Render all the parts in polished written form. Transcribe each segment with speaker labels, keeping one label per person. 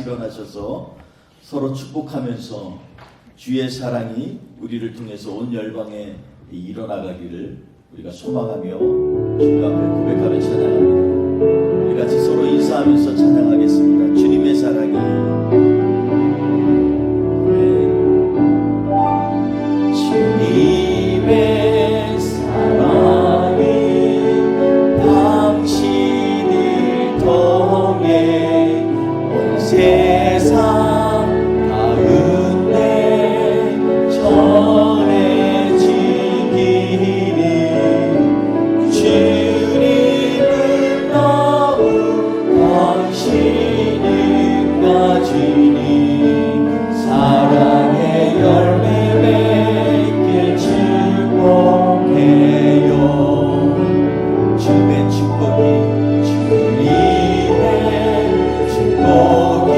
Speaker 1: 다시 일어나셔서 서로 축복하면서 주의 사랑이 우리를 통해서 온 열방에 일어나가기를 우리가 소망하며 주님 앞에 고백하며 찬양합니다. 우리 같이 서로 인사하면서 찬양하겠습니다. 주님의 사랑이 주님의 사랑이 당신을 통해 온 세상 가운데 전해지기를 주님은 너무 당신을 가지니 사랑의 열매 맺길 축복해요. 주님의 축복이 주님의 축복이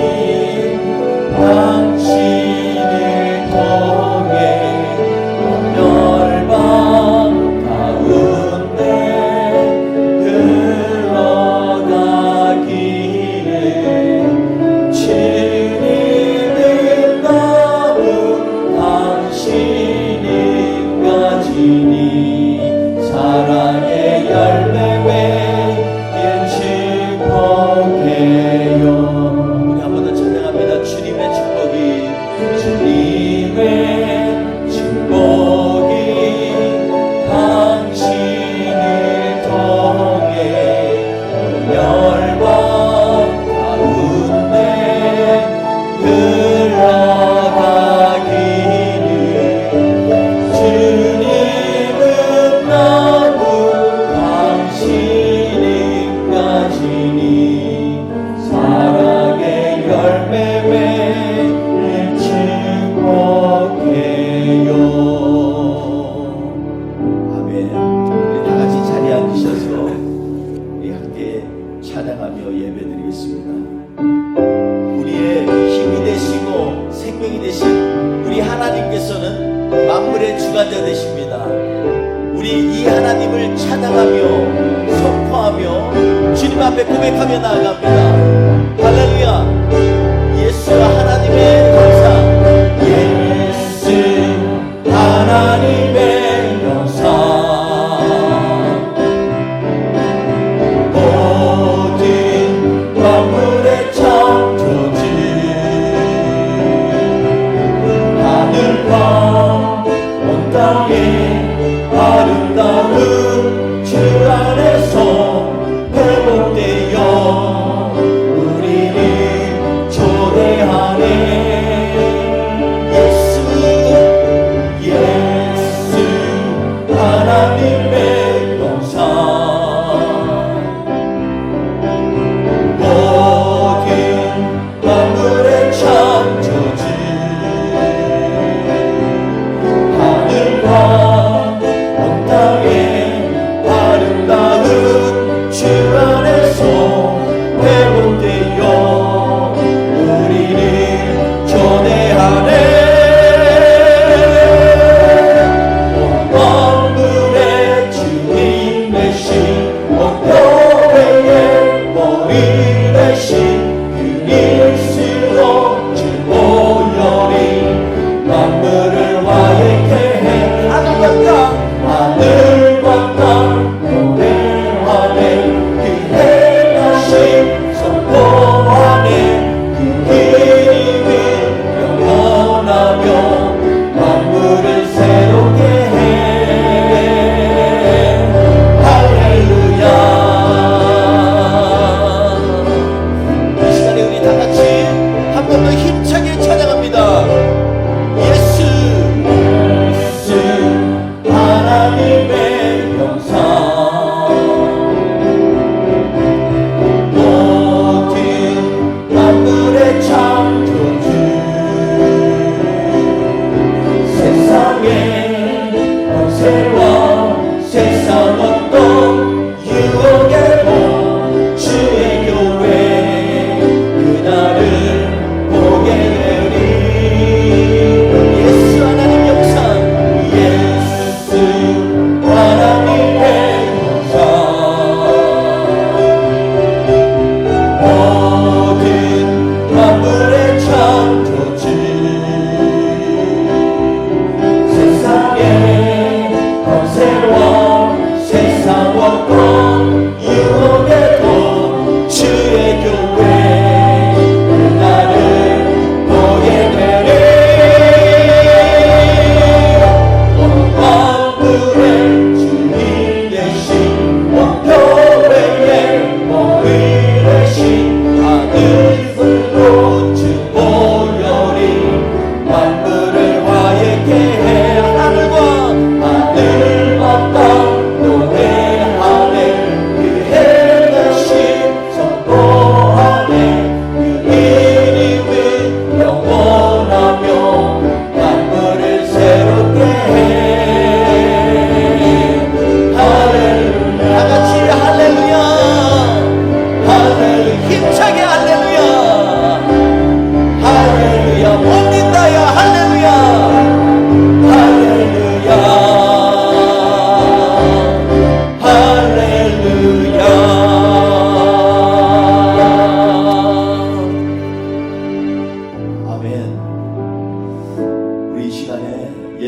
Speaker 1: 당신을 통해 온 열방 가운데 흘러가기를 주님은 너무 당신을 가지니 사랑의 열매 맺길 축복해요. 우리 한 번 더 찬양합니다. 주님의 축복이 주님의 축복이 당신을 통해 온 열방 가운데 흘러가기를 주님은 너무 당신을 가지니 사랑의 열매 맺길 축복해요. 아멘. 우리 다 같이 자리에 앉으셔서 우리 함께 찬양하며 예배드리겠습니다. 우리의 힘이 되시고 생명이 되신 우리 하나님께서는 만물의 주관자 되십니다. 우리 이 하나님을 찬양하며 선포하며 주님 앞에 고백하며 나아갑니다. 할렐루야. 예수와 하나님의 영상, 예수 하나님의 영상, 모든 만물의 창조주 하늘과 온 땅의 아름다운 주 안에서 회복되어 우리를 초대하네. 예수 하나님의 영상, 모든 만물의 창조주 하늘과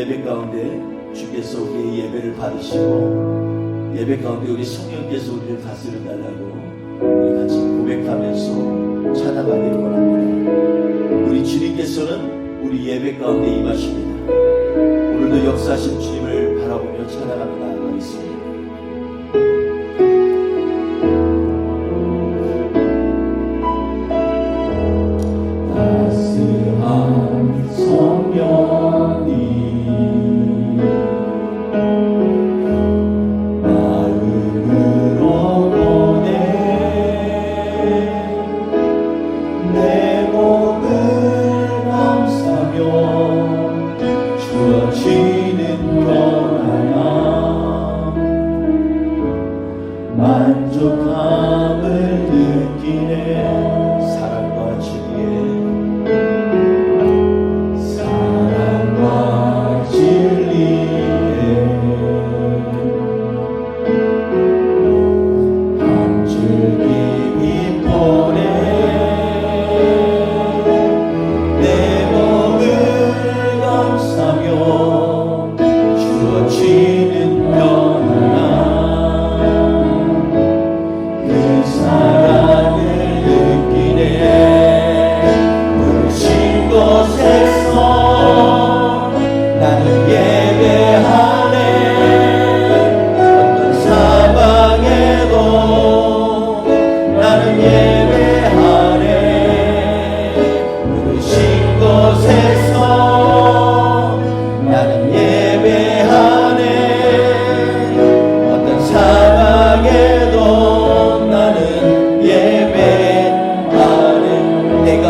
Speaker 1: 예배 가운데 주께서 우리의 예배를 받으시고 예배 가운데 우리 성령께서 우리를 다스려 달라고 우리 같이 고백하면서 찬양하기를 원합니다. 우리 주님께서는 우리 예배 가운데 임하십니다. 오늘도 역사하신 주님을 바라보며 찬양하며 나아가겠습니다. 따스한 성령이 마음으로 보내 내 몸을 감싸며 주어지는 편안함 만족함을 느끼네. 사랑과 진리에 한 줄기 빛보내 내 몸을 감싸며 주어지는 편안함 그 사랑을 느끼네. 부르신 곳에서 나는 예배하네. 어떤 사방에도 나는 예배하네. 부르신 곳에서 나는 예배하네. 어떤 사방에도 나는 예배하네. 내가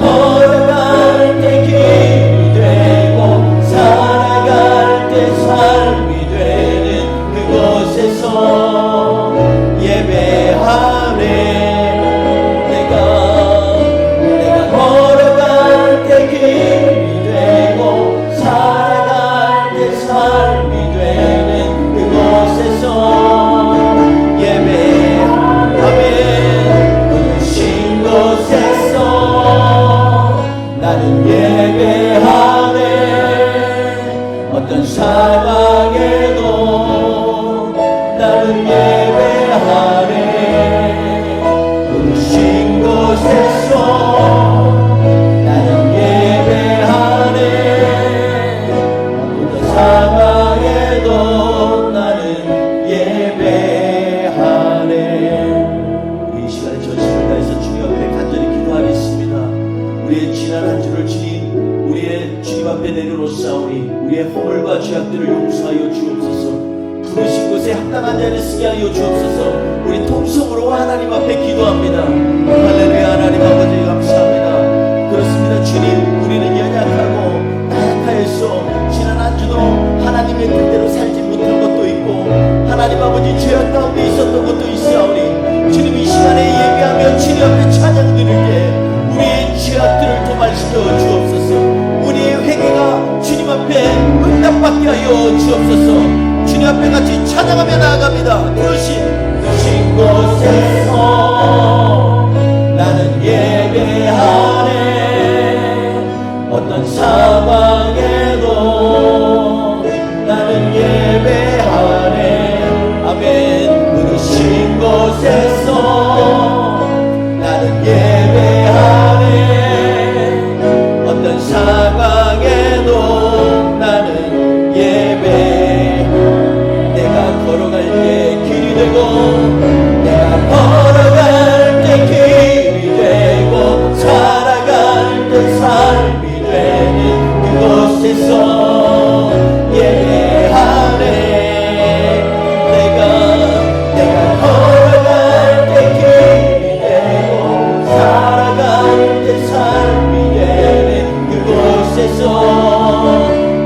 Speaker 1: 걸어갈 때 길이 되고 살아갈 때 삶이 되는 그곳에서 예배하네. 내가 걸어갈 때 길이 되고 살아갈 때 삶이 되는 그곳에서 예배하네. 부르신 곳에서 나는 예배하네. 어떤 사방에도 나는 예배하네. 부르신 곳에서 나는 예배하네. 어떤 사방에도 나는 예배하네. 우리 이 시간에 전심을 다해서 주님 앞에 간절히 기도하겠습니다. 우리의 지난 한 주를 주님, 우리의 주님 앞에 내려놓사오니 우리의 허물과 죄악들을 용서하여 주옵소서. 부르신 곳에 합당한 자리에 쓰게 하여 주옵소서. 우리 통성으로 하나님 앞에 기도합니다. 할렐루야. 하나님 아버지 감사합니다. 그렇습니다. 주님, 우리는 연약하고 나약하여서 지난 한 주도 하나님의 뜻대로 살지 못한 것도 있고 하나님 아버지 죄악 가운데 있었던 것도 있사오니 주님 이 시간에 예배하며 주님 앞에 찬양 드릴 때 우리의 죄악들을 도말시켜 주옵소서. 우리의 회개가 주님 앞에 응답받게 하여 주옵소서. 주님 앞에 같이 찬양하며 나아갑니다. 부르신 곳에서 나는 예배하네. 어떤 사방에도 나는 예배하네. 아멘. 부르신 곳에서 나는 예배하네. 어떤 사방에도 나는 예배. 내가 걸어갈 때 길이 되고 내가 걸어갈 때 길이 되고 살아갈 때 삶이 되는 그곳에서 예배하네. 내가 걸어갈 때 길이 되고 살아갈 때 삶이 되는 그곳에서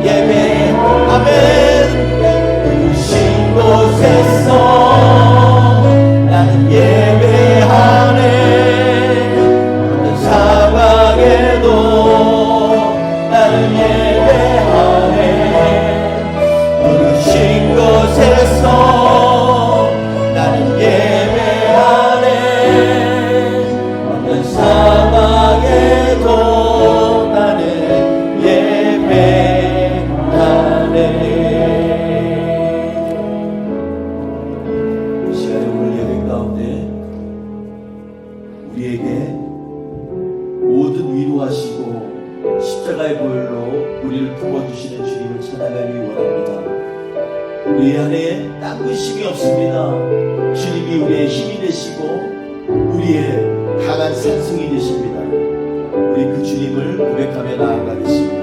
Speaker 1: 예배. 아멘. 부르신 곳에서 나는 예배하네. 어떤 사방에도 나는 예배하네. 부르신 곳에서 나는 예배하네. 어떤 사방에도 나는 사흘로 우리를 품어주시는 주님을 찬양하기 원합니다. 우리 안에 딴 의심이 없습니다. 주님이 우리의 힘이 되시고 우리의 강한 산성이 되십니다. 우리 그 주님을 고백하며 나아가겠습니다.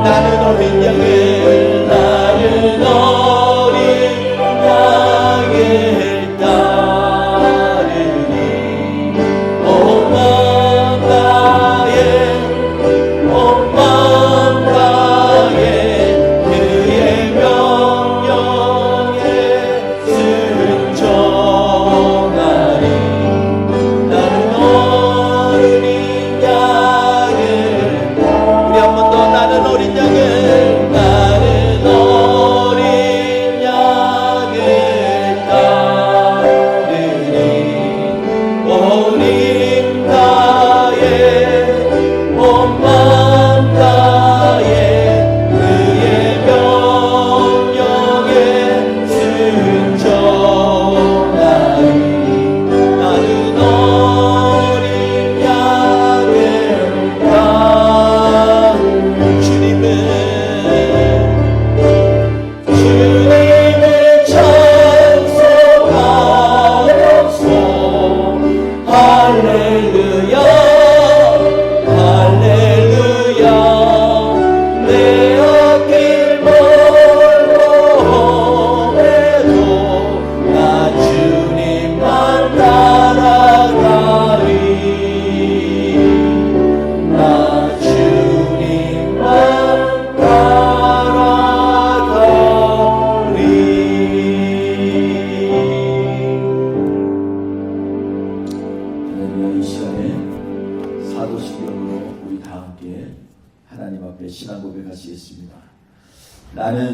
Speaker 2: 나는 어린 양을 나는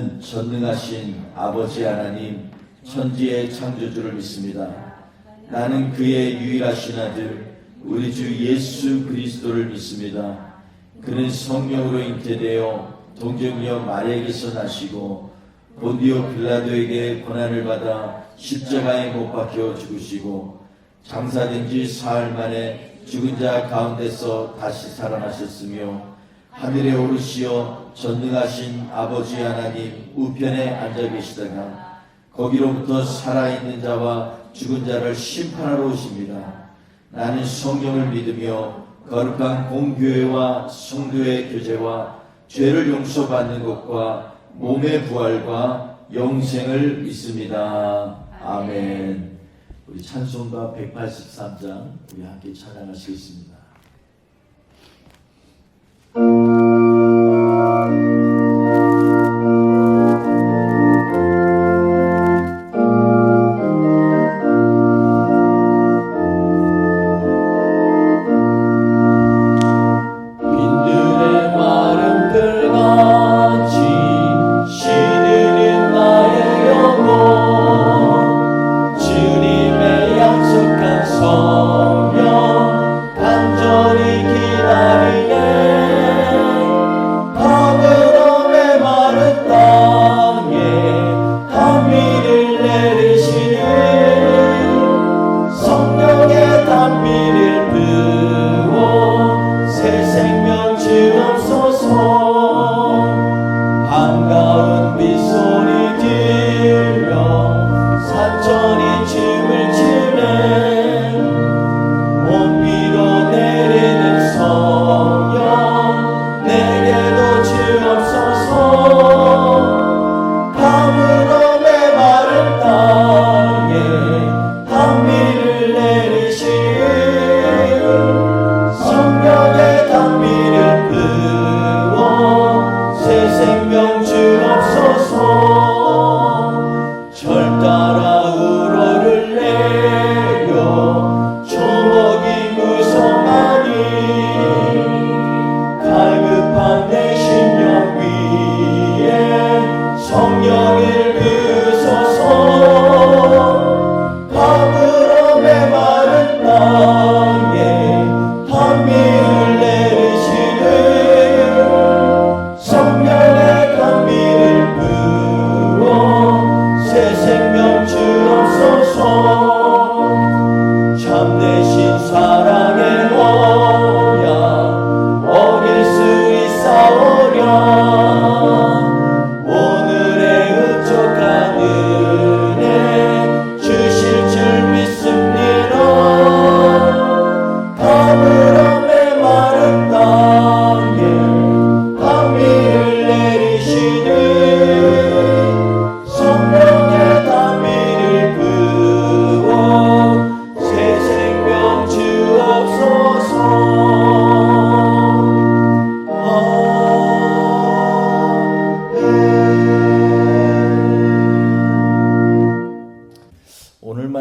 Speaker 1: 나는 전능하신 아버지 하나님, 천지의 창조주를 믿습니다. 나는 그의 유일하신 아들 우리 주 예수 그리스도를 믿습니다. 그는 성령으로 잉태되어 동정녀 마리아에게서 나시고 본디오 빌라도에게 고난을 받아 십자가에 못 박혀 죽으시고 장사된 지 사흘 만에 죽은 자 가운데서 다시 살아나셨으며 하늘에 오르시어 전능하신 아버지 하나님 우편에 앉아 계시다가 거기로부터 살아있는 자와 죽은 자를 심판하러 오십니다. 나는 성령을 믿으며 거룩한 공교회와 성도의 교제와 죄를 용서받는 것과 몸의 부활과 영생을 믿습니다. 아멘. 우리 찬송가 183장 우리 함께 찬양하시겠습니다.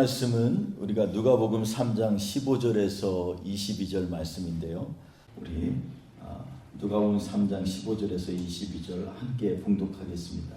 Speaker 1: 말씀은 우리가 누가복음 3장 15절에서 22절 말씀인데요. 우리 누가복음 3장 15절에서 22절 함께 봉독하겠습니다.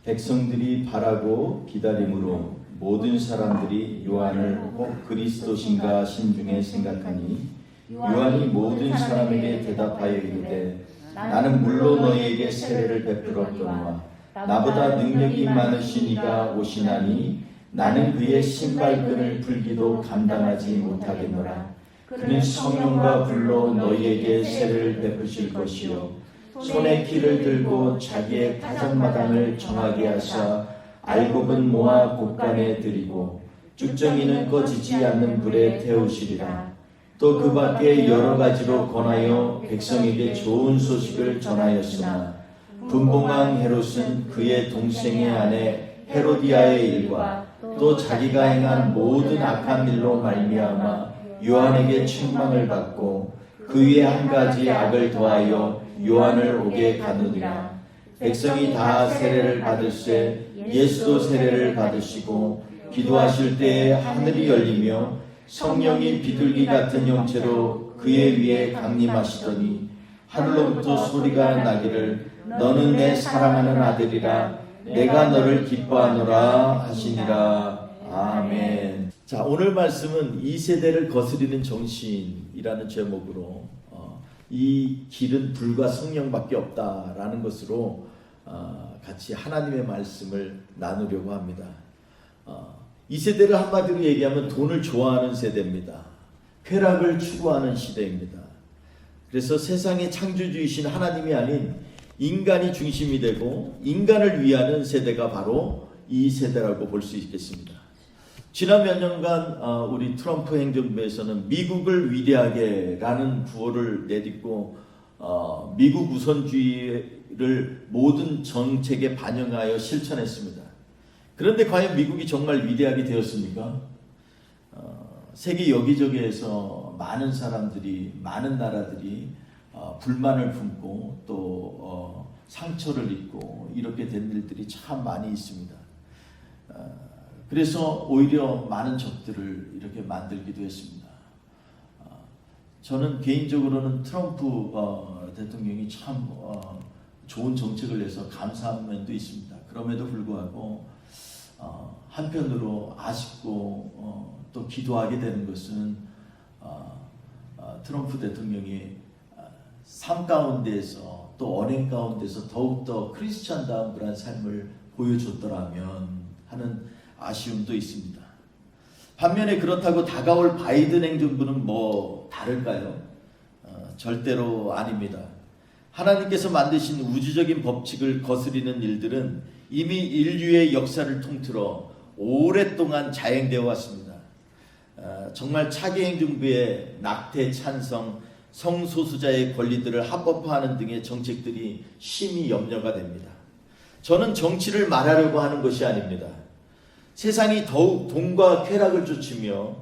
Speaker 1: 백성들이 바라고 기다림으로 모든 사람들이 요한을 꼭 그리스도신가 심중에 생각하니 요한이 모든 사람에게 대답하여 이르되 나는 물로 너희에게 세례를 베풀었거니와 나보다 능력이 많으신 이가 오시나니 나는 그의 신발끈을 풀기도 감당하지 못하겠노라. 그는 성령과 불로 너희에게 세례를 베푸실 것이요 손에 키를 들고 자기의 가장마당을 정하게 하사 알곡은 모아 곳간에 들이고 쭉정이는 꺼지지 않는 불에 태우시리라. 또 그 밖에 여러 가지로 권하여 백성에게 좋은 소식을 전하였으나 분봉왕 헤롯은 그의 동생의 아내 헤로디아의 일과 또 자기가 행한 모든 악한 일로 말미암아 요한에게 책망을 받고 그 위에 한 가지 악을 더하여 요한을 옥에 가두니라. 백성이 다 세례를 받을세 예수도 세례를 받으시고 기도하실 때에 하늘이 열리며 성령이 비둘기 같은 형체로 그의 위에 강림하시더니 하늘로부터 소리가 나기를 너는 내 사랑하는 아들이라 내가 너를 기뻐하노라 하시니라. 아멘. 자, 오늘 말씀은 이 세대를 거스리는 정신이라는 제목으로 이 길은 불과 성령밖에 없다라는 것으로 같이 하나님의 말씀을 나누려고 합니다. 이 세대를 한마디로 얘기하면 돈을 좋아하는 세대입니다. 쾌락을 추구하는 시대입니다. 그래서 세상의 창조주이신 하나님이 아닌 인간이 중심이 되고 인간을 위하는 세대가 바로 이 세대라고 볼 수 있겠습니다. 지난 몇 년간 우리 트럼프 행정부에서는 미국을 위대하게라는 구호를 내딛고 미국 우선주의를 모든 정책에 반영하여 실천했습니다. 그런데 과연 미국이 정말 위대하게 되었습니까? 세계 여기저기에서 많은 사람들이, 많은 나라들이 불만을 품고 또 상처를 입고 이렇게 된 일들이 참 많이 있습니다. 그래서 오히려 많은 적들을 이렇게 만들기도 했습니다. 저는 개인적으로는 트럼프 대통령이 참 좋은 정책을 내서 감사한 면도 있습니다. 그럼에도 불구하고 한편으로 아쉽고 또 기도하게 되는 것은 트럼프 대통령이 삶 가운데에서 또 언행 가운데서 더욱더 크리스찬다운 삶을 보여줬더라면 하는 아쉬움도 있습니다. 반면에 그렇다고 다가올 바이든 행정부는 뭐 다를까요? 절대로 아닙니다. 하나님께서 만드신 우주적인 법칙을 거스리는 일들은 이미 인류의 역사를 통틀어 오랫동안 자행되어 왔습니다. 정말 차기 행정부의 낙태 찬성, 성소수자의 권리들을 합법화하는 등의 정책들이 심히 염려가 됩니다. 저는 정치를 말하려고 하는 것이 아닙니다. 세상이 더욱 돈과 쾌락을 쫓으며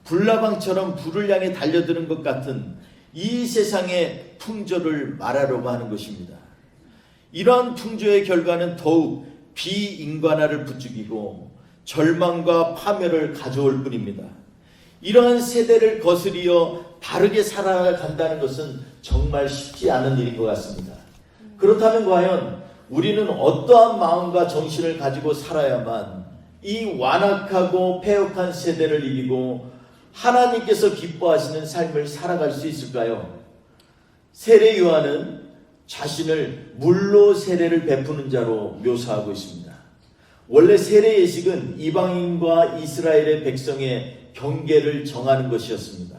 Speaker 1: 불나방처럼 불을 향해 달려드는 것 같은 이 세상의 풍조를 말하려고 하는 것입니다. 이러한 풍조의 결과는 더욱 비인간화를 부추기고 절망과 파멸을 가져올 뿐입니다. 이러한 세대를 거스리어 바르게 살아간다는 것은 정말 쉽지 않은 일인 것 같습니다. 그렇다면 과연 우리는 어떠한 마음과 정신을 가지고 살아야만 이 완악하고 패역한 세대를 이기고 하나님께서 기뻐하시는 삶을 살아갈 수 있을까요? 세례 요한은 자신을 물로 세례를 베푸는 자로 묘사하고 있습니다. 원래 세례 예식은 이방인과 이스라엘의 백성의 경계를 정하는 것이었습니다.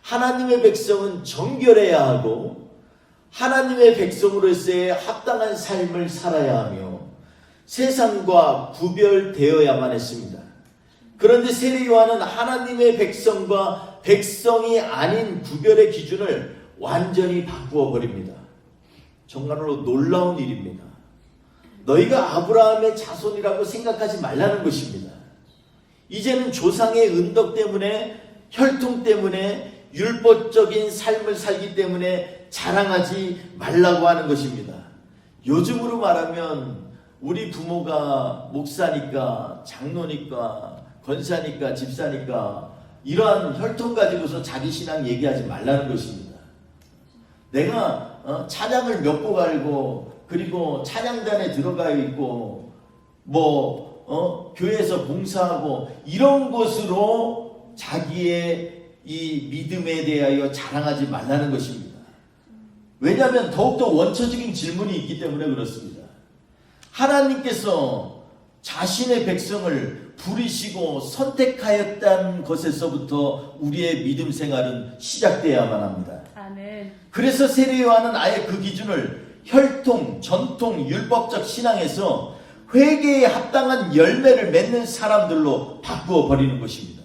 Speaker 1: 하나님의 백성은 정결해야 하고 하나님의 백성으로서의 합당한 삶을 살아야 하며 세상과 구별되어야만 했습니다. 그런데 세례 요한은 하나님의 백성과 백성이 아닌 구별의 기준을 완전히 바꾸어 버립니다. 정말로 놀라운 일입니다. 너희가 아브라함의 자손이라고 생각하지 말라는 것입니다. 이제는 조상의 은덕 때문에, 혈통 때문에, 율법적인 삶을 살기 때문에 자랑하지 말라고 하는 것입니다. 요즘으로 말하면 우리 부모가 목사니까, 장로니까, 권사니까, 집사니까 이러한 혈통 가지고서 자기 신앙 얘기하지 말라는 것입니다. 내가 찬양을 몇 곡 알고 그리고 찬양단에 들어가 있고 교회에서 봉사하고 이런 것으로 자기의 이 믿음에 대하여 자랑하지 말라는 것입니다. 왜냐하면 더욱더 원초적인 질문이 있기 때문에 그렇습니다. 하나님께서 자신의 백성을 부르시고 선택하였다는 것에서부터 우리의 믿음 생활은 시작되어야만 합니다.
Speaker 2: 아멘.
Speaker 1: 그래서 세례 요한은 아예 그 기준을 혈통, 전통, 율법적 신앙에서 회개에 합당한 열매를 맺는 사람들로 바꾸어 버리는 것입니다.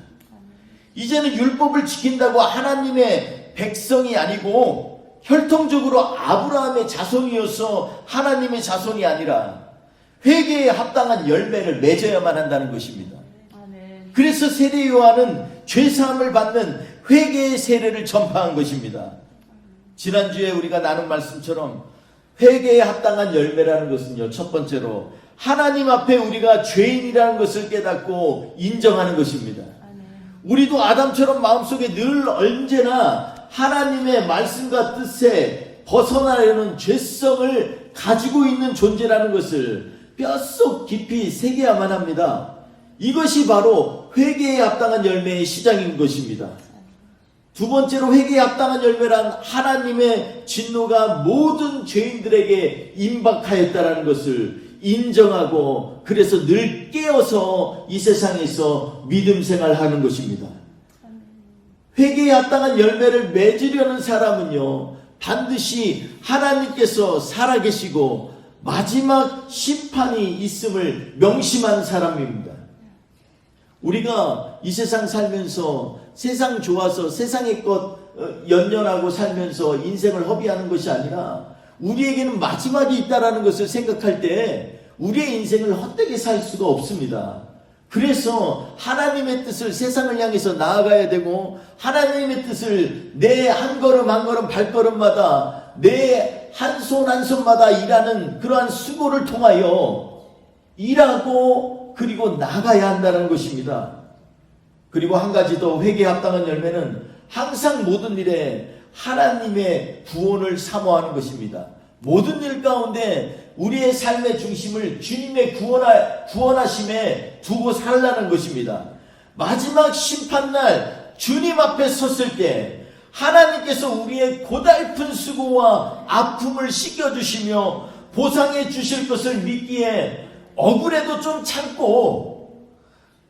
Speaker 1: 이제는 율법을 지킨다고 하나님의 백성이 아니고 혈통적으로 아브라함의 자손이어서 하나님의 자손이 아니라 회개에 합당한 열매를 맺어야만 한다는 것입니다.
Speaker 2: 아멘.
Speaker 1: 그래서 세례 요한은 죄사함을 받는 회개의 세례를 전파한 것입니다. 지난주에 우리가 나눈 말씀처럼 회개에 합당한 열매라는 것은요, 첫 번째로 하나님 앞에 우리가 죄인이라는 것을 깨닫고 인정하는 것입니다. 우리도 아담처럼 마음속에 늘 언제나 하나님의 말씀과 뜻에 벗어나려는 죄성을 가지고 있는 존재라는 것을 뼛속 깊이 새겨야만 합니다. 이것이 바로 회개에 합당한 열매의 시작인 것입니다. 두 번째로 회개에 합당한 열매란 하나님의 진노가 모든 죄인들에게 임박하였다는 것을 인정하고 그래서 늘 깨어서 이 세상에서 믿음 생활하는 것입니다. 회개에 합당한 열매를 맺으려는 사람은요, 반드시 하나님께서 살아계시고 마지막 심판이 있음을 명심한 사람입니다. 우리가 이 세상 살면서 세상 좋아서 세상의 것 연연하고 살면서 인생을 허비하는 것이 아니라 우리에게는 마지막이 있다는 것을 생각할 때 우리의 인생을 헛되게 살 수가 없습니다. 그래서 하나님의 뜻을 세상을 향해서 나아가야 되고 하나님의 뜻을 내 한 걸음 한 걸음 발걸음마다 내 한 손 한 손마다 일하는 그러한 수고를 통하여 일하고 그리고 나가야 한다는 것입니다. 그리고 한 가지 더 회개에 합당한 열매는 항상 모든 일에 하나님의 구원을 사모하는 것입니다. 모든 일 가운데 우리의 삶의 중심을 주님의 구원하심에 두고 살라는 것입니다. 마지막 심판날 주님 앞에 섰을 때 하나님께서 우리의 고달픈 수고와 아픔을 씻겨주시며 보상해 주실 것을 믿기에 억울해도 좀 참고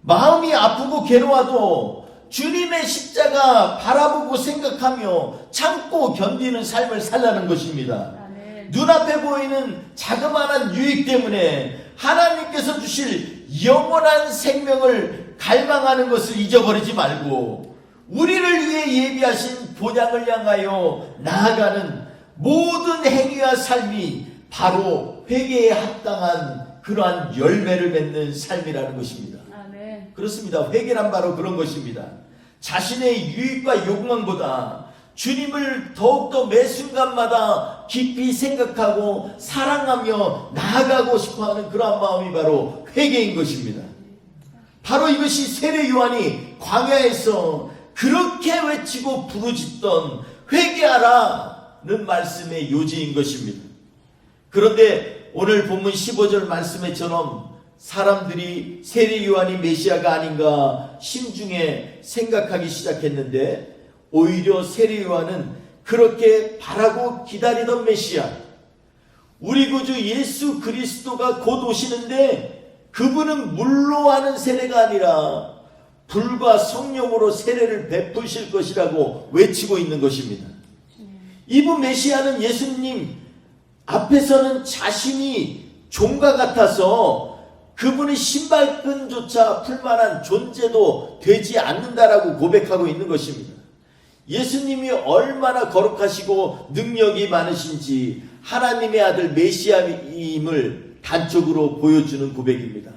Speaker 1: 마음이 아프고 괴로워도 주님의 십자가 바라보고 생각하며 참고 견디는 삶을 살라는 것입니다. 눈앞에 보이는 자그마한 유익 때문에 하나님께서 주실 영원한 생명을 갈망하는 것을 잊어버리지 말고 우리를 위해 예비하신 본향을 향하여 나아가는 모든 행위와 삶이 바로 회개에 합당한 그러한 열매를 맺는 삶이라는 것입니다. 그렇습니다. 회개란 바로 그런 것입니다. 자신의 유익과 욕망보다 주님을 더욱더 매 순간마다 깊이 생각하고 사랑하며 나아가고 싶어하는 그러한 마음이 바로 회개인 것입니다. 바로 이것이 세례 요한이 광야에서 그렇게 외치고 부르짖던 회개하라는 말씀의 요지인 것입니다. 그런데 오늘 본문 15절 말씀에처럼 사람들이 세례 요한이 메시아가 아닌가 심중에 생각하기 시작했는데 오히려 세례 요한은 그렇게 바라고 기다리던 메시아, 우리 구주 예수 그리스도가 곧 오시는데 그분은 물로 하는 세례가 아니라 불과 성령으로 세례를 베푸실 것이라고 외치고 있는 것입니다. 이분 메시아는 예수님 앞에서는 자신이 종과 같아서 그분의 신발끈조차 풀만한 존재도 되지 않는다라고 고백하고 있는 것입니다. 예수님이 얼마나 거룩하시고 능력이 많으신지 하나님의 아들 메시아임을 단적으로 보여주는 고백입니다.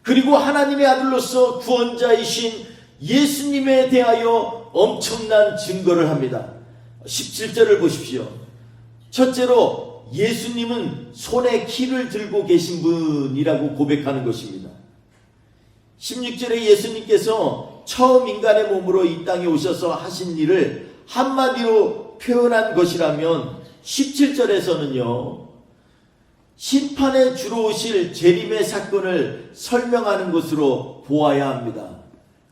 Speaker 1: 그리고 하나님의 아들로서 구원자이신 예수님에 대하여 엄청난 증거를 합니다. 17절을 보십시오. 첫째로 예수님은 손에 키를 들고 계신 분이라고 고백하는 것입니다. 16절에 예수님께서 처음 인간의 몸으로 이 땅에 오셔서 하신 일을 한마디로 표현한 것이라면 17절에서는요. 심판에 주로 오실 재림의 사건을 설명하는 것으로 보아야 합니다.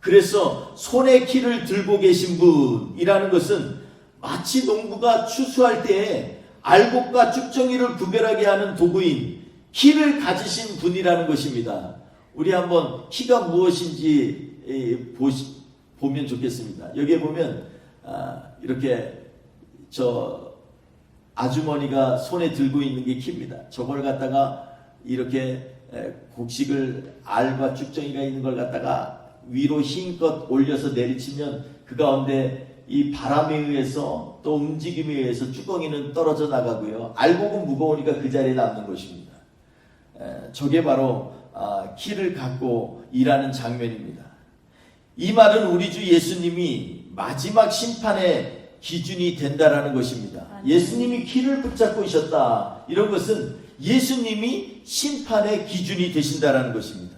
Speaker 1: 그래서 손에 키를 들고 계신 분이라는 것은 마치 농부가 추수할 때에 알곡과 쭉정이를 구별하게 하는 도구인 키를 가지신 분이라는 것입니다. 우리 한번 키가 무엇인지 보면 좋겠습니다. 여기에 보면 이렇게 아주머니가 손에 들고 있는 게 키입니다. 저걸 갖다가 이렇게 곡식을 알과 쭉정이가 있는 걸 갖다가 위로 힘껏 올려서 내리치면 그 가운데 이 바람에 의해서 또 움직임에 의해서 쭈껑이는 떨어져 나가고요. 알곡은 무거우니까 그 자리에 남는 것입니다. 저게 바로 키를 갖고 일하는 장면입니다. 이 말은 우리 주 예수님이 마지막 심판의 기준이 된다라는 것입니다. 예수님이 키를 붙잡고 있었다. 이런 것은 예수님이 심판의 기준이 되신다라는 것입니다.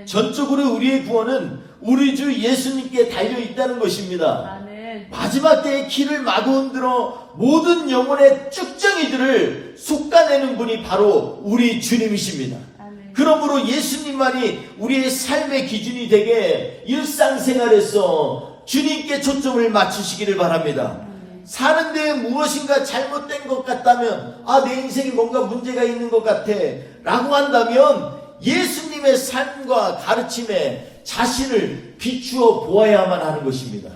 Speaker 1: 전적으로 우리의 구원은 우리 주 예수님께 달려 있다는 것입니다. 마지막 때에 키를 마구 흔들어 모든 영혼의 쭉정이들을 솎아내는 분이 바로 우리 주님이십니다. 그러므로 예수님만이 우리의 삶의 기준이 되게 일상생활에서 주님께 초점을 맞추시기를 바랍니다. 사는 데에 무엇인가 잘못된 것 같다면, 내 인생에 뭔가 문제가 있는 것 같아 라고 한다면 예수님의 삶과 가르침에 자신을 비추어 보아야만 하는 것입니다.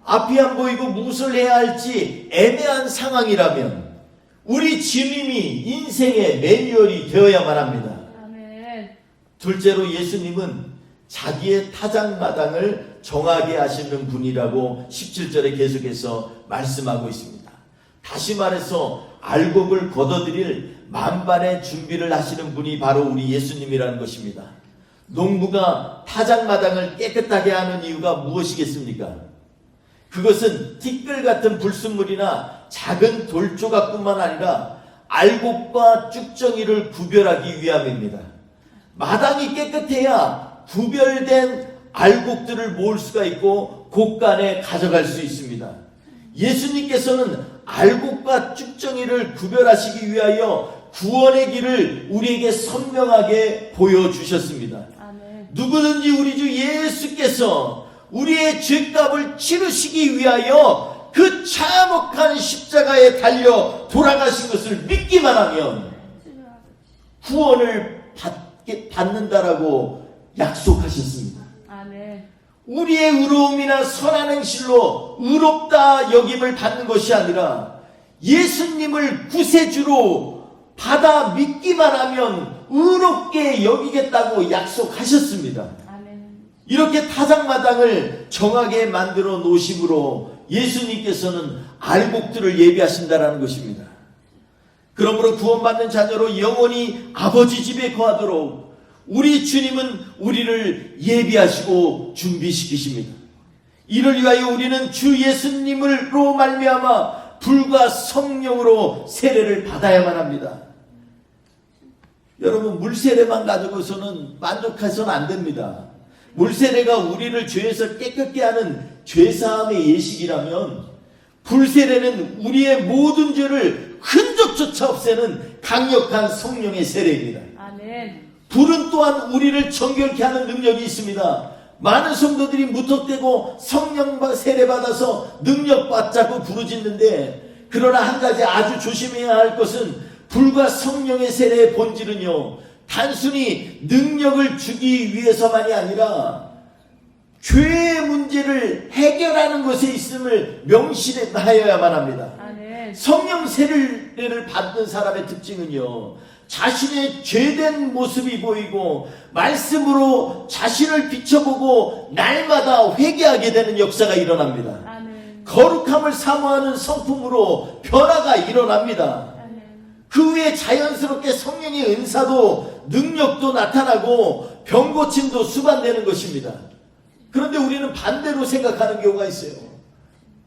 Speaker 1: 앞이 안 보이고 무엇을 해야 할지 애매한 상황이라면 우리 주님이 인생의 매뉴얼이 되어야만 합니다. 둘째로 예수님은 자기의 타작마당을 정하게 하시는 분이라고 17절에 계속해서 말씀하고 있습니다. 다시 말해서 알곡을 걷어들일 만반의 준비를 하시는 분이 바로 우리 예수님이라는 것입니다. 농부가 타작마당을 깨끗하게 하는 이유가 무엇이겠습니까? 그것은 티끌 같은 불순물이나 작은 돌조각뿐만 아니라 알곡과 쭉정이를 구별하기 위함입니다. 마당이 깨끗해야 구별된 알곡들을 모을 수가 있고 곳간에 가져갈 수 있습니다. 예수님께서는 알곡과 쭉정이를 구별하시기 위하여 구원의 길을 우리에게 선명하게 보여주셨습니다. 누구든지 우리 주 예수께서 우리의 죄값을 치르시기 위하여 그 참혹한 십자가에 달려 돌아가신 것을 믿기만 하면 구원을 받는다라고 약속하셨습니다. 우리의 의로움이나 선한 행실로 의롭다 여김을 받는 것이 아니라 예수님을 구세주로 받아 믿기만 하면 의롭게 여기겠다고 약속하셨습니다. 이렇게 타작마당을 정하게 만들어 놓으심으로 예수님께서는 알곡들을 예비하신다라는 것입니다. 그러므로 구원받는 자녀로 영원히 아버지 집에 거하도록 우리 주님은 우리를 예비하시고 준비시키십니다. 이를 위하여 우리는 주 예수님으로 말미암아 불과 성령으로 세례를 받아야만 합니다. 여러분, 물세례만 가지고서는 만족해서는 안 됩니다. 물세례가 우리를 죄에서 깨끗게 하는 죄사함의 예식이라면 불세례는 우리의 모든 죄를 흔적조차 없애는 강력한 성령의 세례입니다. 불은 또한 우리를 정결케 하는 능력이 있습니다. 많은 성도들이 무턱대고 성령 세례 받아서 능력 받자고 부르짖는데, 그러나 한 가지 아주 조심해야 할 것은 불과 성령의 세례의 본질은요, 단순히 능력을 주기 위해서만이 아니라 죄의 문제를 해결하는 것에 있음을 명심하여야만 합니다. 성령 세례를 받는 사람의 특징은요, 자신의 죄된 모습이 보이고 말씀으로 자신을 비춰보고 날마다 회개하게 되는 역사가 일어납니다. 거룩함을 사모하는 성품으로 변화가 일어납니다. 그 후에 자연스럽게 성령의 은사도 능력도 나타나고 병고침도 수반되는 것입니다. 그런데 우리는 반대로 생각하는 경우가 있어요.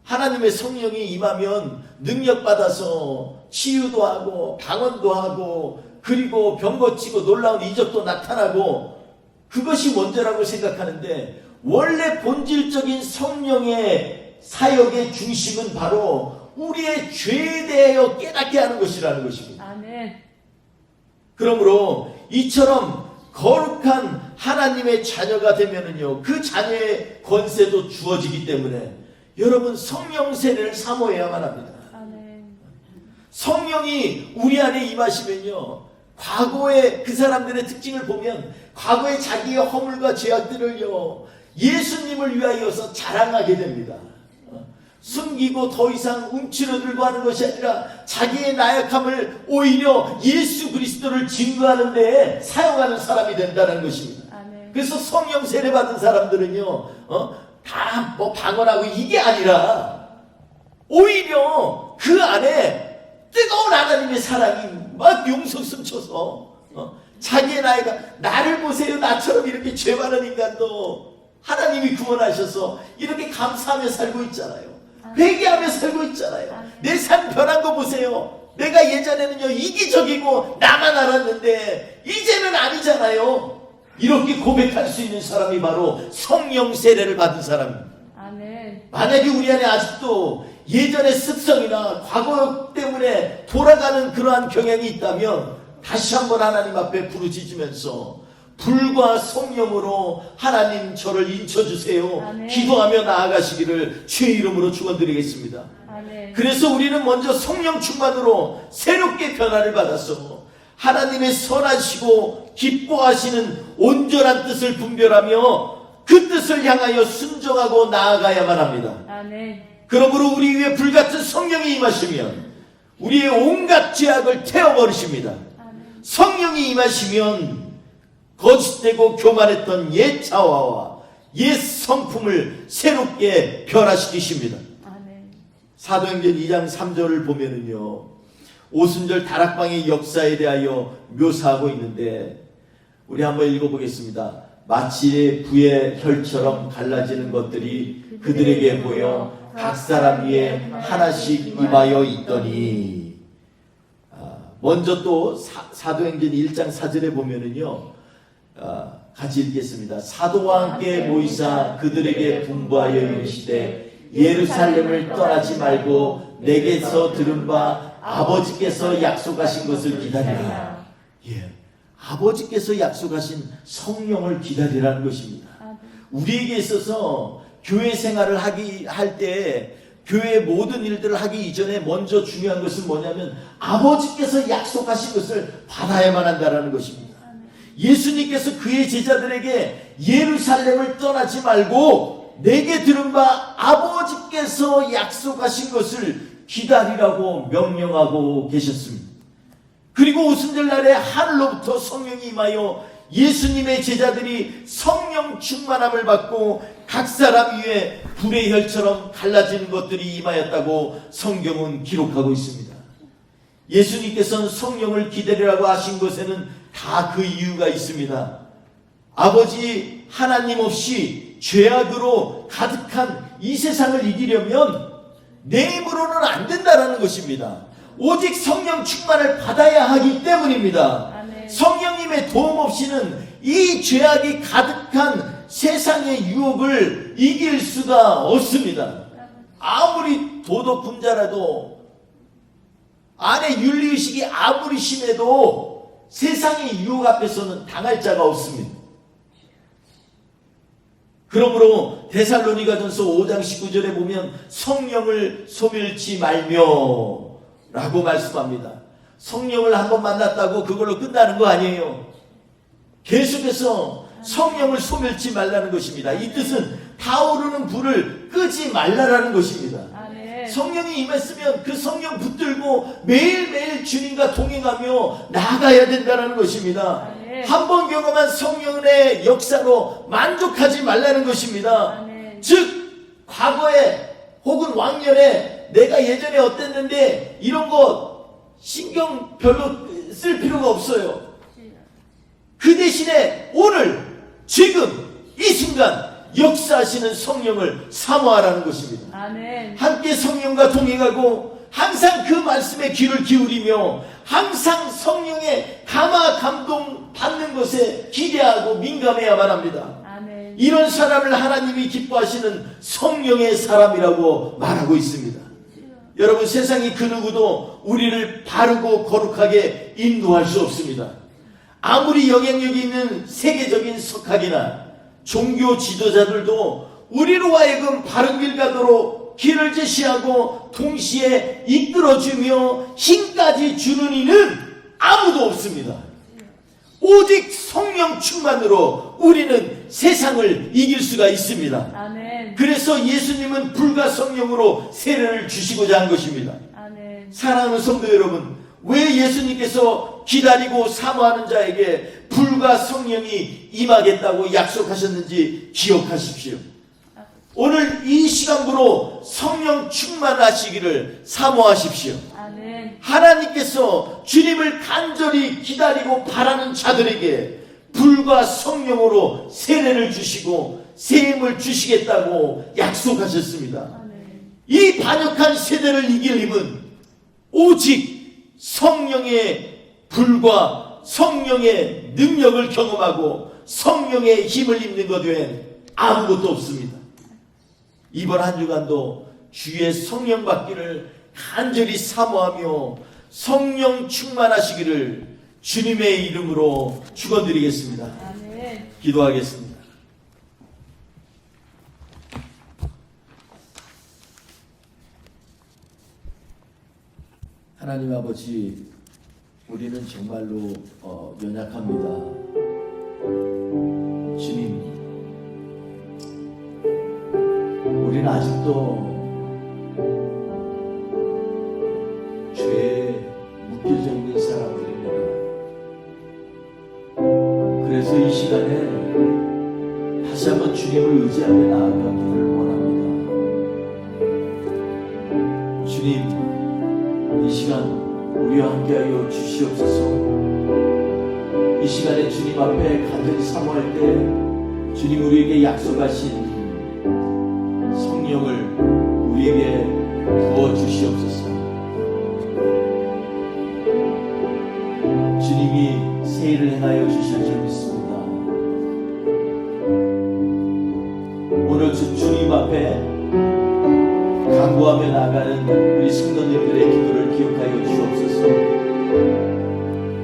Speaker 1: 하나님의 성령이 임하면 능력받아서 치유도 하고 방언도 하고 그리고 병고치고 놀라운 이적도 나타나고 그것이 먼저라고 생각하는데, 원래 본질적인 성령의 사역의 중심은 바로 우리의 죄에 대하여 깨닫게 하는 것이라는 것입니다. 그러므로 이처럼 거룩한 하나님의 자녀가 되면은요, 그 자녀의 권세도 주어지기 때문에 여러분, 성령 세례를 사모해야만 합니다. 성령이 우리 안에 임하시면요, 과거의 그 사람들의 특징을 보면 과거의 자기의 허물과 죄악들을요, 예수님을 위하여서 자랑하게 됩니다. 숨기고 더 이상 움츠러들고 하는 것이 아니라 자기의 나약함을 오히려 예수 그리스도를 증거하는 데에 사용하는 사람이 된다는 것입니다. 그래서 성령 세례 받은 사람들은요, 다 뭐 방언하고 이게 아니라 오히려 그 안에 뜨거운 하나님의 사랑이 막 용서 숨쳐서 자기의 나를 보세요, 나처럼 이렇게 죄 많은 인간도 하나님이 구원하셔서 이렇게 감사하며 살고 있잖아요. 회개하며 살고 있잖아요. 내 삶 변한 거 보세요. 내가 예전에는요 이기적이고 나만 알았는데 이제는 아니잖아요. 이렇게 고백할 수 있는 사람이 바로 성령 세례를 받은 사람입니다.
Speaker 2: 아멘.
Speaker 1: 만약에 우리 안에 아직도 예전의 습성이나 과거 때문에 돌아가는 그러한 경향이 있다면 다시 한번 하나님 앞에 부르짖으면서 불과 성령으로 하나님 저를 인쳐주세요.
Speaker 2: 아멘.
Speaker 1: 기도하며 나아가시기를 주의 이름으로 축원드리겠습니다.
Speaker 2: 아멘.
Speaker 1: 그래서 우리는 먼저 성령 충만으로 새롭게 변화를 받아서 하나님의 선하시고 기뻐하시는 온전한 뜻을 분별하며 그 뜻을 향하여 순종하고 나아가야만 합니다.
Speaker 2: 아멘.
Speaker 1: 그러므로 우리 위에 불같은 성령이 임하시면 우리의 온갖 죄악을 태워버리십니다.
Speaker 2: 아멘.
Speaker 1: 성령이 임하시면 거짓되고 교만했던 옛 자화와 옛 성품을 새롭게 변화시키십니다.
Speaker 2: 아멘.
Speaker 1: 사도행전 2장 3절을 보면은요, 오순절 다락방의 역사에 대하여 묘사하고 있는데 우리 한번 읽어보겠습니다. 마치 부의 혈처럼 갈라지는 것들이 그들에게 보여 각 사람 위에 하나씩 임하여 있더니, 먼저 또 사도행전 1장 4절에 보면은요, 같이 읽겠습니다. 사도와 함께 모이사 그들에게 분부하여 이르시되 예루살렘을 떠나지 말고 내게서 들은 바 아버지께서 약속하신 것을 기다리라. 예, 아버지께서 약속하신 성령을 기다리라는 것입니다. 우리에게 있어서 교회 생활을 할 때 교회의 모든 일들을 하기 이전에 먼저 중요한 것은 뭐냐면 아버지께서 약속하신 것을 받아야만 한다는 것입니다. 예수님께서 그의 제자들에게 예루살렘을 떠나지 말고 내게 들은 바 아버지께서 약속하신 것을 기다리라고 명령하고 계셨습니다. 그리고 오순절날에 하늘로부터 성령이 임하여 예수님의 제자들이 성령 충만함을 받고 각 사람 위에 불의 혈처럼 갈라지는 것들이 임하였다고 성경은 기록하고 있습니다. 예수님께서는 성령을 기다리라고 하신 것에는 다 그 이유가 있습니다. 아버지 하나님 없이 죄악으로 가득한 이 세상을 이기려면 내 힘으로는 안 된다라는 것입니다. 오직 성령 충만을 받아야 하기 때문입니다.
Speaker 2: 아멘.
Speaker 1: 성령님의 도움 없이는 이 죄악이 가득한 세상의 유혹을 이길 수가 없습니다. 아무리 도덕분자라도 안에 윤리의식이 아무리 심해도 세상의 유혹 앞에서는 당할 자가 없습니다. 그러므로 데살로니가전서 5장 19절에 보면 성령을 소멸치 말며 라고 말씀합니다. 성령을 한번 만났다고 그걸로 끝나는 거 아니에요. 계속해서 성령을 소멸치 말라는 것입니다. 이 뜻은 타오르는 불을 끄지 말라라는 것입니다.
Speaker 2: 아멘.
Speaker 1: 성령이 임했으면 그 성령 붙들고 매일매일 주님과 동행하며 나아가야 된다는 것입니다.
Speaker 2: 아멘.
Speaker 1: 한 번 경험한 성령의 역사로 만족하지 말라는 것입니다.
Speaker 2: 아멘.
Speaker 1: 즉 과거에 혹은 왕년에 내가 예전에 어땠는데 이런 거 신경 별로 쓸 필요가 없어요. 그 대신에 오늘 지금 이 순간 역사하시는 성령을 사모하라는 것입니다.
Speaker 2: 아멘.
Speaker 1: 함께 성령과 동행하고 항상 그 말씀에 귀를 기울이며 항상 성령의 감화 감동 받는 것에 기대하고 민감해야만 합니다.
Speaker 2: 아멘.
Speaker 1: 이런 사람을 하나님이 기뻐하시는 성령의 사람이라고 말하고 있습니다. 여러분, 세상이 그 누구도 우리를 바르고 거룩하게 인도할 수 없습니다. 아무리 영향력이 있는 세계적인 석학이나 종교 지도자들도 우리로 하여금 바른 길 가도록 길을 제시하고 동시에 이끌어주며 힘까지 주는 이는 아무도 없습니다. 오직 성령 충만으로 우리는 세상을 이길 수가 있습니다.
Speaker 2: 아멘.
Speaker 1: 그래서 예수님은 불과 성령으로 세례를 주시고자 한 것입니다.
Speaker 2: 아멘.
Speaker 1: 사랑하는 성도 여러분, 왜 예수님께서 기다리고 사모하는 자에게 불과 성령이 임하겠다고 약속하셨는지 기억하십시오. 오늘 이 시간부로 성령 충만하시기를 사모하십시오.
Speaker 2: 아멘.
Speaker 1: 하나님께서 주님을 간절히 기다리고 바라는 자들에게 불과 성령으로 세례를 주시고 세임을 주시겠다고 약속하셨습니다.
Speaker 2: 아멘.
Speaker 1: 이 반역한 세대를 이길 힘은 오직 성령의 불과 성령의 능력을 경험하고 성령의 힘을 입는 것 외엔 아무것도 없습니다. 이번 한 주간도 주의 성령 받기를 간절히 사모하며 성령 충만하시기를 주님의 이름으로 축원드리겠습니다.
Speaker 2: 아멘.
Speaker 1: 기도하겠습니다. 하나님 아버지, 우리는 정말로 연약합니다. 주님, 우리는 아직도 죄에 묶여져 있는 사람들입니다. 그래서 이 시간에 다시 한번 주님을 의지하며 나아가기를 원합니다. 주님, 이 시간 우리와 함께하여 주시옵소서. 이 시간에 주님 앞에 간절히 사모할 때 주님 우리에게 약속하신 성령을 우리에게 부어 주시옵소서. 주님이 새 일을 행하여 주실 줄 믿습니다. 오늘 주님 앞에 간구하며 나가는 우리 성도님들의 기도를 기억하여 주옵소서.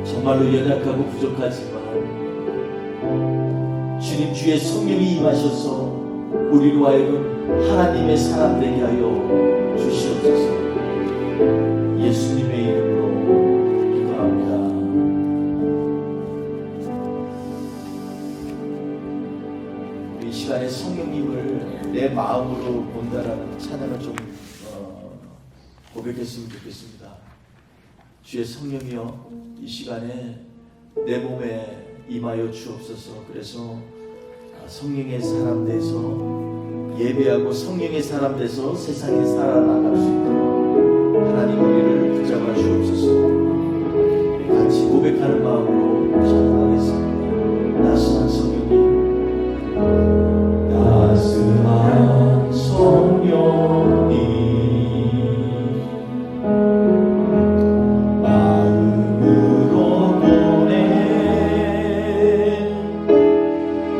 Speaker 1: 정말로 연약하고 부족하지만 주님 주의 성령이 임하셔서 우리로 하여금 하나님의 사람 되게 하여 주시옵소서. 예수님의 이름으로 기도합니다. 이 시간에 성령님을 내 마음으로 본다라는 찬양을 좀 고백했으면 좋겠습니다. 주의 성령이여, 이 시간에 내 몸에 임하여 주옵소서. 그래서 성령의 사람 돼서 예배하고 성령의 사람 돼서 세상에 살아나갈 수 있도록 하나님 우리를 붙잡아 주옵소서. 같이 고백하는 마음으로 찬양하겠습니다. 따스한 성령님, 따스한 성령님, 마음으로 보내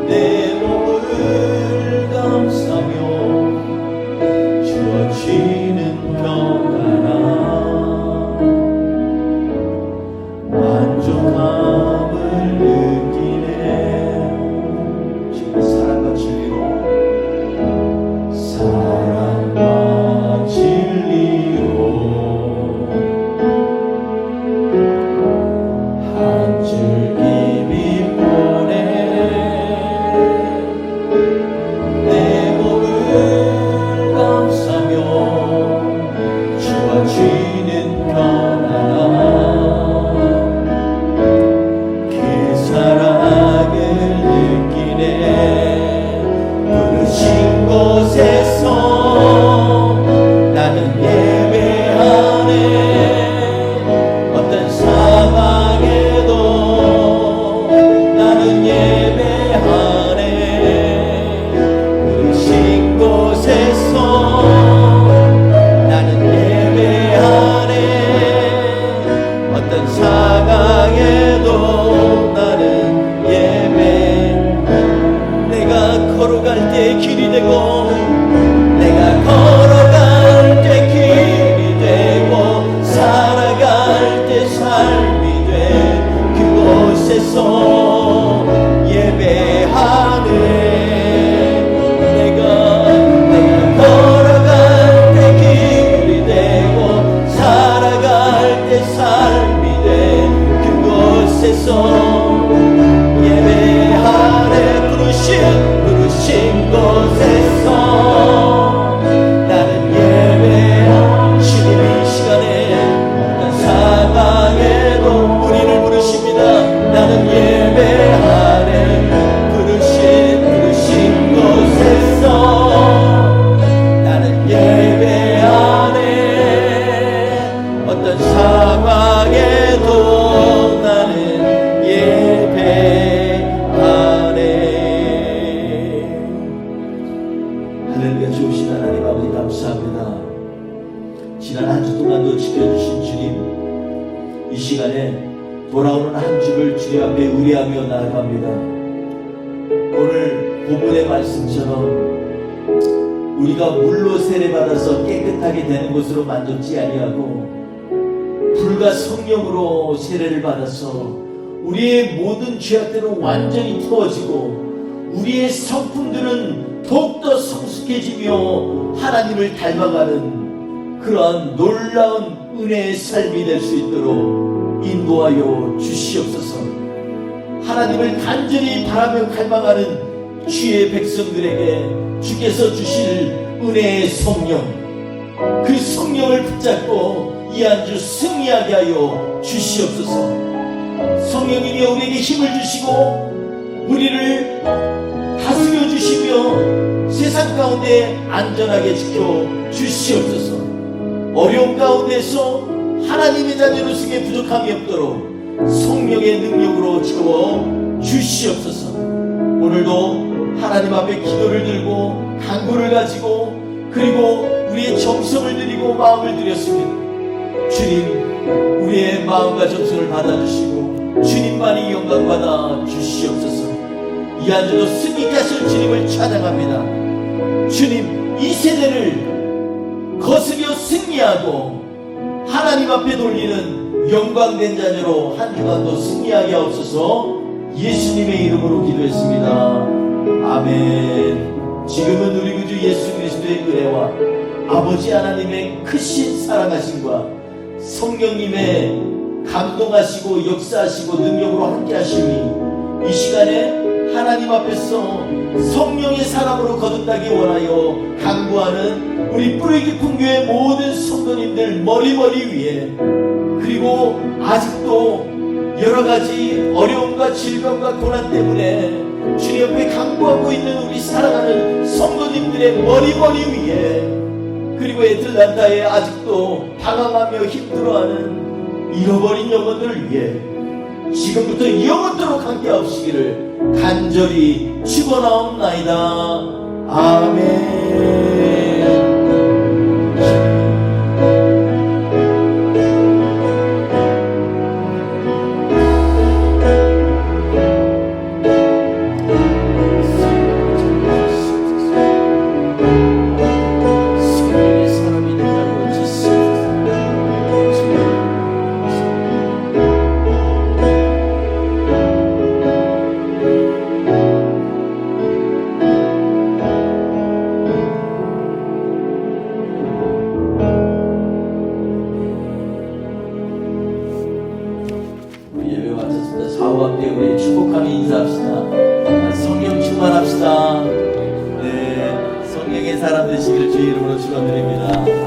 Speaker 1: 내 몸을 감싸며 주어지는 평안함, 만족함을 느끼네. 주님의 사랑과 진리로, 사랑과 진리로 한 줄기 보내 내 몸을 감싸며 주어지는 편안함, 그 사랑을 느끼네. 부르신 곳에서 나는 예배하네. 어떤 상황에도 나는 예배하네. 부르신 곳에서 나는 예배하네. 어떤 상황에도 나는 예배. 내가 걸어갈 때 길이 되고, 내가 걸어갈 때 길이 되고, 살아갈 때 삶이 돼. 그곳에서 예배하네. 내가 걸어갈 때 길이 되고, 살아갈 때 삶이 돼. 그곳에서 예배하네. 부르신 곳에서 나는 예배하네. 주님이 이 시간에 어떤 상황에도 우리를 부르십니다. 나는 예배하네. 부르신 곳에서 나는 예배하네. 어떤 상황에도 나는 예배하네. 할렐루야. 좋으신 하나님 아버지 감사합니다. 지난 한 주 동안도 지켜주신 주님, 이 시간에 돌아오는 한 주를 주님 앞에 의뢰하며 나아갑니다. 오늘 본문의 말씀처럼 우리가 물로 세례받아서 깨끗하게 되는 것으로 만족지 아니하고 불과 성령으로 세례를 받아서 우리의 모든 죄악들은 완전히 태워지고 우리의 성품들은 더욱더 성숙해지며 하나님을 닮아가는 그러한 놀라운 은혜의 삶이 될 수 있도록 인도하여 주시옵소서. 하나님을 간절히 바라며 갈망하는 주의 백성들에게 주께서 주실 은혜의 성령, 그 성령을 붙잡고 이 한 주 승리하게 하여 주시옵소서. 성령님이 우리에게 힘을 주시고 우리를 다스려 주시며 세상 가운데 안전하게 지켜 주시옵소서. 어려움 가운데서 하나님의 자녀로 승에 부족함이 없도록 성령의 능력으로 채워 주시옵소서. 오늘도 하나님 앞에 기도를 들고 간구를 가지고 그리고 우리의 정성을 드리고 마음을 드렸습니다. 주님, 우리의 마음과 정성을 받아주시고 주님만이 영광받아 주시옵소서. 이 한 주도 승리케 하실 주님을 찬양합니다. 주님, 이 세대를 거스려 승리하고 하나님 앞에 돌리는 영광된 자녀로 한 주간도 승리하게 하옵소서. 예수님의 이름으로 기도했습니다. 아멘. 지금은 우리 구주 예수 그리스도의 은혜와 아버지 하나님의 크신 사랑하심과 성령님의 감동하시고 역사하시고 능력으로 함께 하심이 이 시간에 하나님 앞에서 성령의 사람으로 거듭나기 원하여 간구하는 우리 뿌리 깊은 교회 모든 성도님들 머리 위에, 그리고 아직도 여러가지 어려움과 질병과 고난 때문에 주님 옆에 간구하고 있는 우리 사랑하는 성도님들의 머리 위에, 그리고 애틀란타에 아직도 방황하며 힘들어하는 잃어버린 영혼들을 위해 지금부터 영원토록 함께 하시기를 간절히 축원하옵나이다. 아멘. 우리 축복하며 인사합시다. 성령 충만합시다. 네, 성령의 사람 되시기를 주의 이름으로 축원드립니다.